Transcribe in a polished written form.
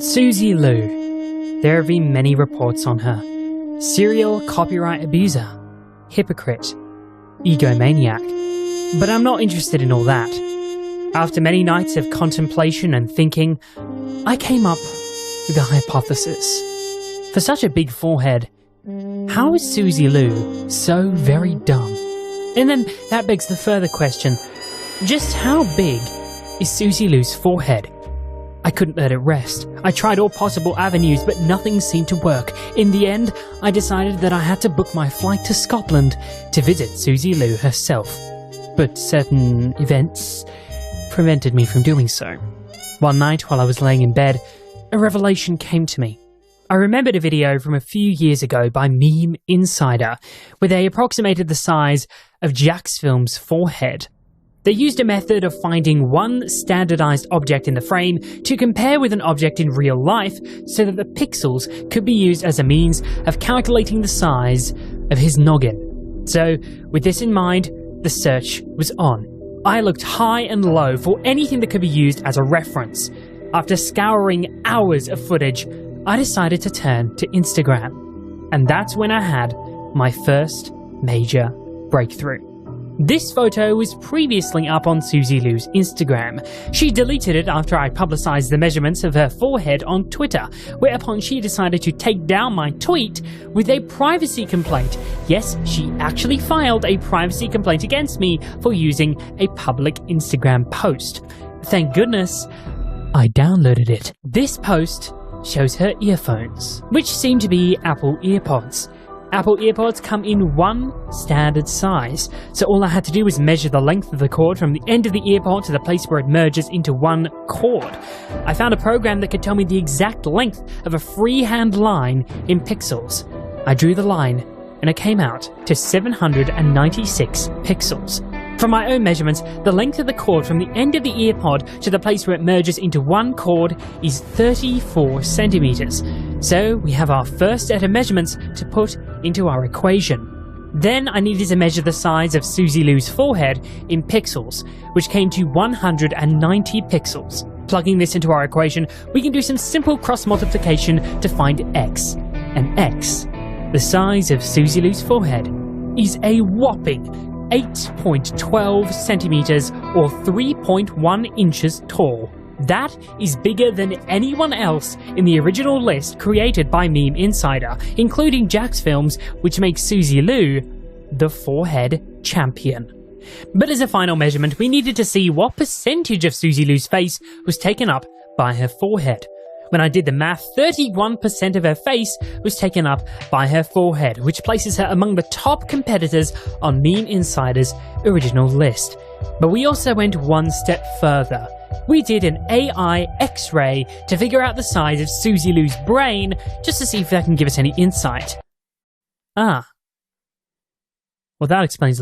Suzy Lu. There have been many reports on her. Serial copyright abuser, hypocrite, egomaniac. But I'm not interested in all that. After many nights of contemplation and thinking, I came up with a hypothesis. For such a big forehead, how is Suzy Lu so very dumb? And then that begs the further question, just how big is Suzy Lu's forehead? I couldn't let it rest. I tried all possible avenues, but nothing seemed to work. In the end, I decided that I had to book my flight to Scotland to visit Suzy Lu herself. But certain events prevented me from doing so. One night, while I was laying in bed, a revelation came to me. I remembered a video from a few years ago by Meme Insider, where they approximated the size of Jacksfilm's forehead. They used a method of finding one standardized object in the frame to compare with an object in real life so that the pixels could be used as a means of calculating the size of his noggin. So, with this in mind, the search was on. I looked high and low for anything that could be used as a reference. After scouring hours of footage, I decided to turn to Instagram. And that's when I had my first major breakthrough. This photo was previously up on Suzy Lu's Instagram. She deleted it after I publicised the measurements of her forehead on Twitter, whereupon she decided to take down my tweet with a privacy complaint. Yes, she actually filed a privacy complaint against me for using a public Instagram post. Thank goodness I downloaded it. This post shows her earphones, which seem to be Apple EarPods. Apple EarPods come in one standard size, so all I had to do was measure the length of the cord from the end of the earpod to the place where it merges into one cord. I found a program that could tell me the exact length of a freehand line in pixels. I drew the line, and it came out to 796 pixels. From my own measurements, the length of the cord from the end of the earpod to the place where it merges into one cord is 34 centimeters. So we have our first set of measurements to put into our equation. Then I needed to measure the size of Suzy Lu's forehead in pixels, which came to 190 pixels. Plugging this into our equation, we can do some simple cross multiplication to find x. And x, the size of Suzy Lu's forehead, is a whopping 8.12 centimeters or 3.1 inches tall. That is bigger than anyone else in the original list created by Meme Insider, including Jacksfilm's, which makes Suzy Lu the forehead champion. But as a final measurement, we needed to see what percentage of Suzy Lu's face was taken up by her forehead. When I did the math, 31% of her face was taken up by her forehead, which places her among the top competitors on Meme Insider's original list. But we also went one step further. We did an AI X-ray to figure out the size of Suzy Lu's brain, just to see if that can give us any insight. Well, that explains